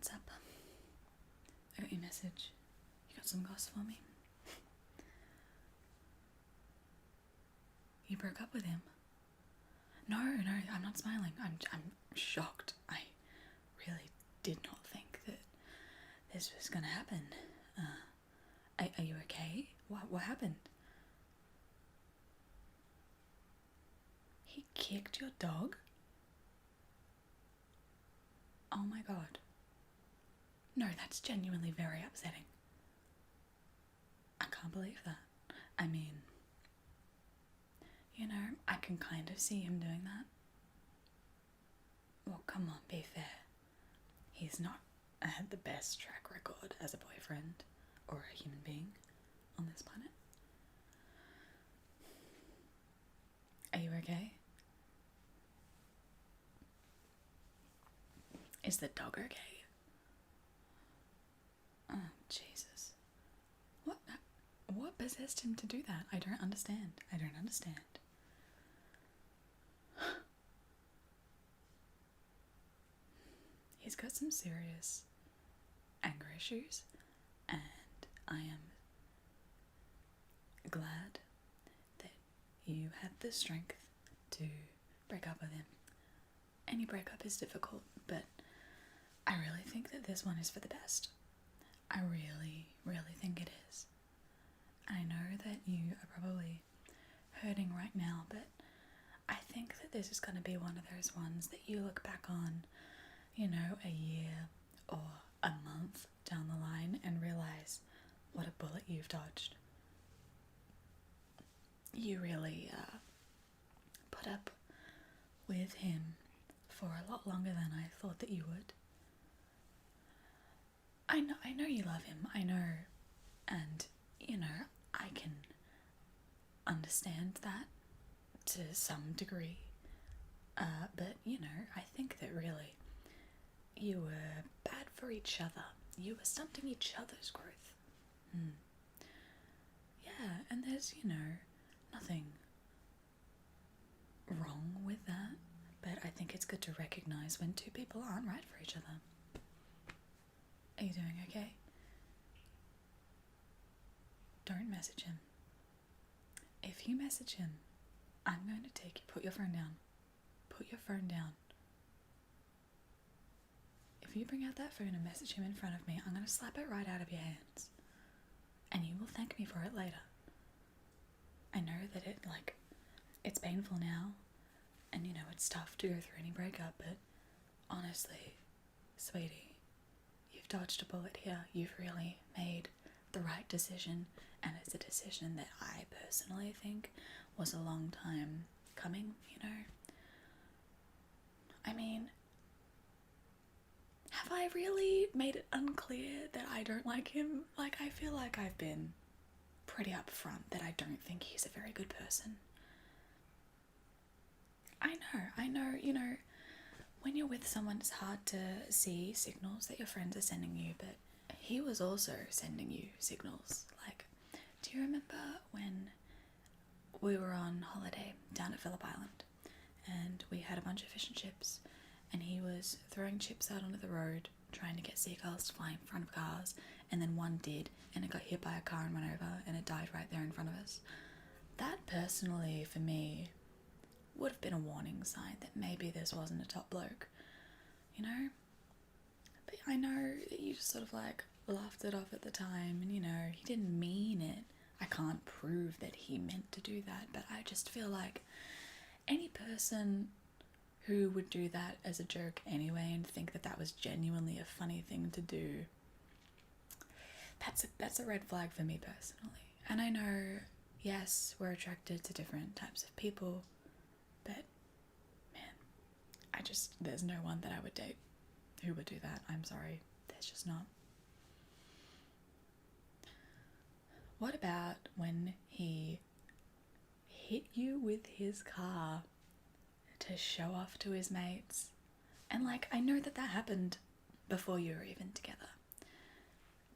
what's up? I got your message. You got some goss for me? You broke up with him? No, I'm not smiling. I'm shocked. I really did not think that this was gonna happen. Are you okay? What happened? He kicked your dog? Oh my god. No, that's genuinely very upsetting. I can't believe that. I mean, you know, I can kind of see him doing that. Well, come on, be fair. He's not had the best track record as a boyfriend or a human being on this planet. Are you okay? Is the dog okay? Oh, Jesus. What possessed him to do that? I don't understand. He's got some serious anger issues, and I am glad that you had the strength to break up with him. Any breakup is difficult, but I really think that this one is for the best. I really, really think it is. I know that you are probably hurting right now, but I think that this is going to be one of those ones that you look back on, you know, a year or a month down the line and realize what a bullet you've dodged. You really put up with him for a lot longer than I thought that you would. I know you love him, I know, and, you know, I can understand that to some degree, but, you know, I think that really you were bad for each other. You were stunting each other's growth. Yeah, and there's, you know, nothing wrong with that, but I think it's good to recognize when two people aren't right for each other. Are you doing okay? Don't message him. If you message him, I'm going to take you. Put your phone down. Put your phone down. If you bring out that phone and message him in front of me, I'm going to slap it right out of your hands. And you will thank me for it later. I know that it's painful now. And, you know, it's tough to go through any breakup, but honestly, sweetie, you've dodged a bullet here. You've really made the right decision, and it's a decision that I personally think was a long time coming, you know. I mean, have I really made it unclear that I don't like him? Like, I feel like I've been pretty upfront that I don't think he's a very good person. I know, you know, when you're with someone, it's hard to see signals that your friends are sending you, but he was also sending you signals. Like, do you remember when we were on holiday down at Phillip Island and we had a bunch of fish and chips, and he was throwing chips out onto the road trying to get seagulls to fly in front of cars, and then one did, and it got hit by a car and went over, and it died right there in front of us? That personally, for me, would have been a warning sign that maybe this wasn't a top bloke, you know? But I know that you just sort of like laughed it off at the time, and, you know, he didn't mean it. I can't prove that he meant to do that, but I just feel like any person who would do that as a joke anyway and think that that was genuinely a funny thing to do, that's a red flag for me personally. And I know, yes, we're attracted to different types of people, but man, there's no one that I would date who would do that. I'm sorry, there's just not. What about when he hit you with his car to show off to his mates? And like, I know that happened before you were even together,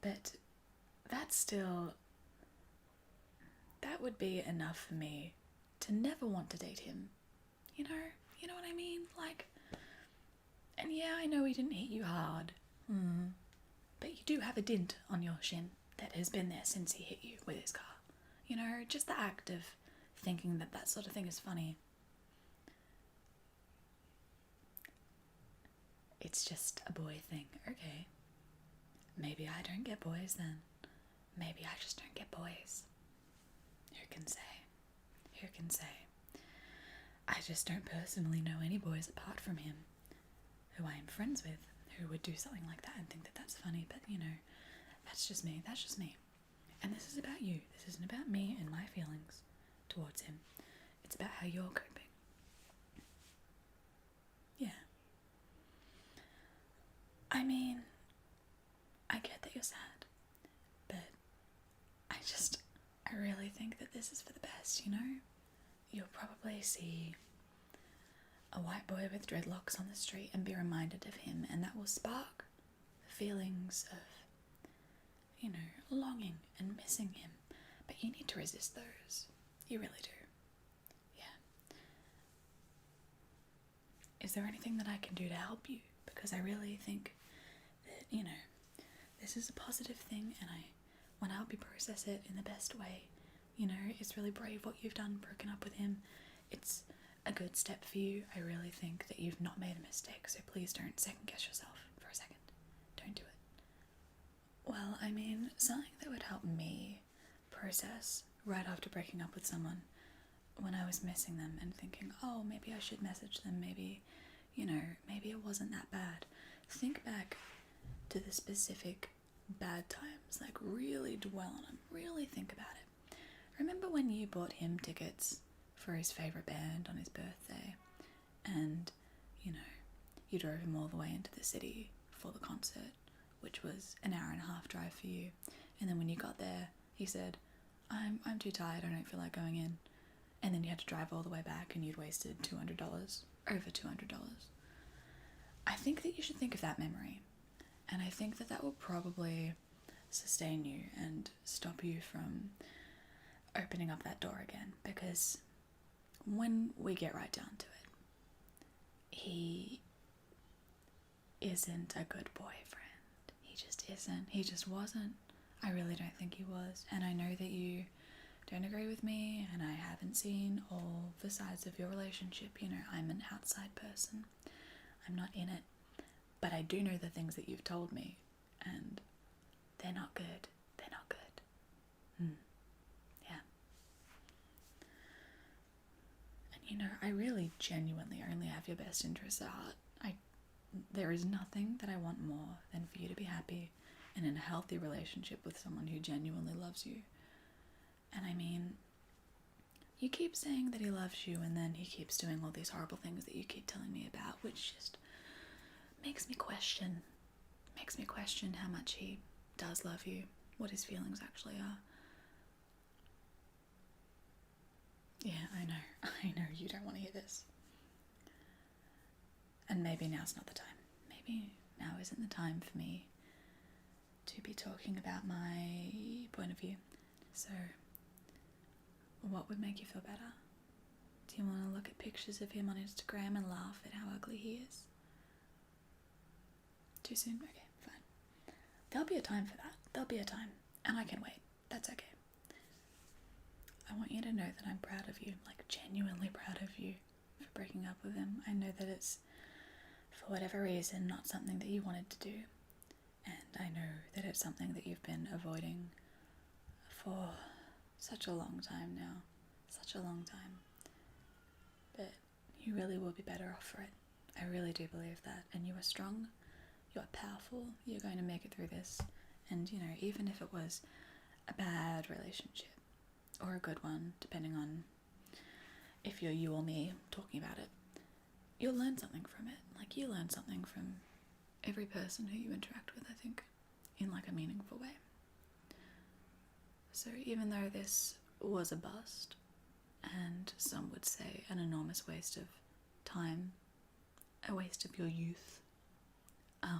but that would be enough for me to never want to date him. You know what I mean? Like, and yeah, I know he didn't hit you hard. But you do have a dint on your shin that has been there since he hit you with his car. You know, just the act of thinking that that sort of thing is funny. It's just a boy thing, okay. Maybe I don't get boys then. Maybe I just don't get boys. Who can say? Who can say? I just don't personally know any boys apart from him who I am friends with who would do something like that and think that that's funny, but you know, that's just me. And this is about you. This isn't about me and my feelings towards him. It's about how you're coping. Yeah. I mean, I get that you're sad, but I really think that this is for the best, you know? You'll probably see a white boy with dreadlocks on the street and be reminded of him, and that will spark feelings of, you know, longing and missing him. But you need to resist those. You really do. Yeah. Is there anything that I can do to help you? Because I really think that, you know, this is a positive thing, and I want to help you process it in the best way. You know, it's really brave what you've done, broken up with him. It's a good step for you. I really think that you've not made a mistake, so please don't second guess yourself for a second. Don't do it. Well, I mean, something that would help me process right after breaking up with someone when I was missing them and thinking, oh, maybe I should message them, maybe, you know, maybe it wasn't that bad. Think back to the specific bad times, like really dwell on them, really think about it. Remember when you bought him tickets for his favourite band on his birthday and, you know, you drove him all the way into the city for the concert, which was an hour and a half drive for you, and then when you got there he said, I'm too tired, I don't feel like going in, and then you had to drive all the way back and you'd wasted $200, over $200. I think that you should think of that memory, and I think that that will probably sustain you and stop you from opening up that door again, because when we get right down to it, he isn't a good boyfriend. He just isn't. He just wasn't. I really don't think he was, and I know that you don't agree with me, and I haven't seen all the sides of your relationship. You know, I'm an outside person. I'm not in it, but I do know the things that you've told me, and they're not good. They're not good. Yeah. And you know, I really genuinely only have your best interests at heart. There is nothing that I want more than for you to be happy and in a healthy relationship with someone who genuinely loves you. And I mean, you keep saying that he loves you, and then he keeps doing all these horrible things that you keep telling me about, which just makes me question how much he does love you, what his feelings actually are. Yeah, I know you don't want to hear this. And maybe now's not the time. Maybe now isn't the time for me to be talking about my point of view. So, what would make you feel better? Do you want to look at pictures of him on Instagram and laugh at how ugly he is? Too soon? Okay, fine. There'll be a time for that. There'll be a time. And I can wait. That's okay. I want you to know that I'm proud of you, like genuinely proud of you for breaking up with him. I know that it's, for whatever reason, not something that you wanted to do. And I know that it's something that you've been avoiding for such a long time now. Such a long time. But you really will be better off for it. I really do believe that. And you are strong. You're powerful. You're going to make it through this. And, you know, even if it was a bad relationship or a good one, depending on if you're you or me talking about it, you'll learn something from it. Like, you learn something from every person who you interact with, I think, in like a meaningful way. So even though this was a bust, and some would say an enormous waste of time, a waste of your youth, I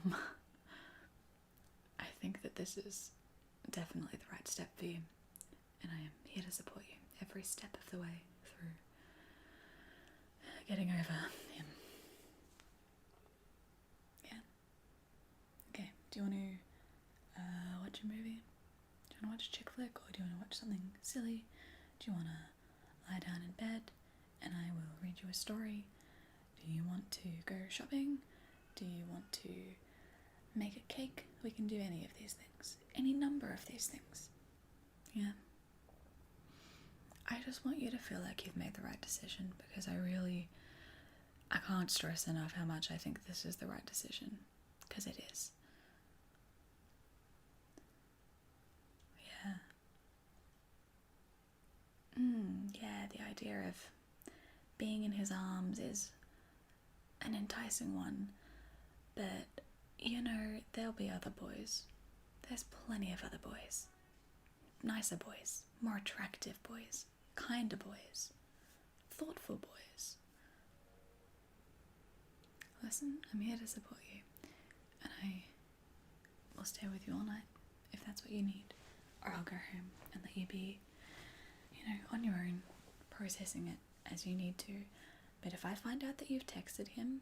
think that this is definitely the right step for you, and I am here to support you every step of the way through getting over him. Yeah. Okay. Do you want to watch a movie? Do you want to watch a chick flick, or do you want to watch something silly? Do you want to lie down in bed and I will read you a story? Do you want to go shopping? Do you want to make a cake? We can do any of these things. Any number of these things. Yeah. I just want you to feel like you've made the right decision, because I can't stress enough how much I think this is the right decision, because it is. Yeah. Yeah, the idea of being in his arms is an enticing one, but you know, there'll be other boys. There's plenty of other boys. Nicer boys, more attractive boys, kinder boys, thoughtful boys. Listen, I'm here to support you, and I will stay with you all night if that's what you need, or I'll go home and let you be, on your own, processing it as you need to. But if I find out that you've texted him,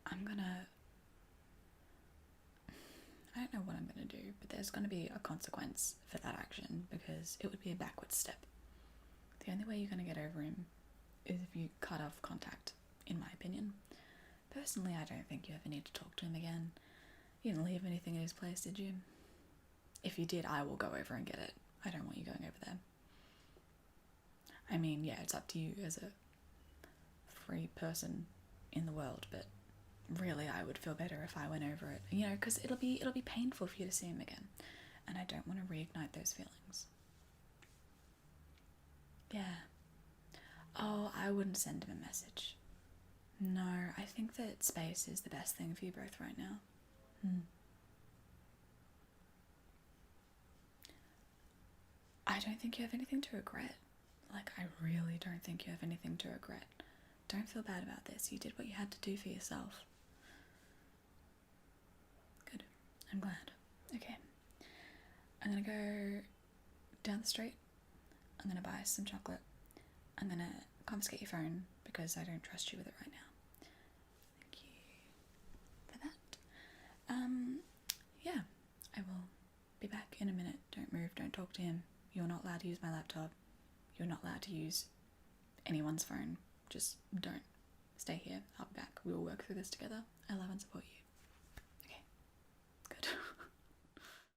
I don't know what I'm gonna do, but there's gonna be a consequence for that action, because it would be a backward step. The only way you're gonna get over him is if you cut off contact, in my opinion. Personally, I don't think you ever need to talk to him again. You didn't leave anything in his place, did you? If you did, I will go over and get it. I don't want you going over there. I mean, yeah, it's up to you as a free person in the world, but really I would feel better if I went over it, because it'll be painful for you to see him again, and I don't want to reignite those feelings. Yeah. Oh, I wouldn't send him a message. No, I think that space is the best thing for you both right now. I don't think you have anything to regret. I really don't think you have anything to regret. Don't feel bad about this. You did what you had to do for yourself. Good. I'm glad. Okay. I'm gonna go down the street. I'm gonna buy some chocolate. I'm gonna confiscate your phone because I don't trust you with it right now. Thank you for that. Yeah, I will be back in a minute. Don't move, don't talk to him. You're not allowed to use my laptop. You're not allowed to use anyone's phone. Just don't. Stay here. I'll be back. We will work through this together. I love and support you.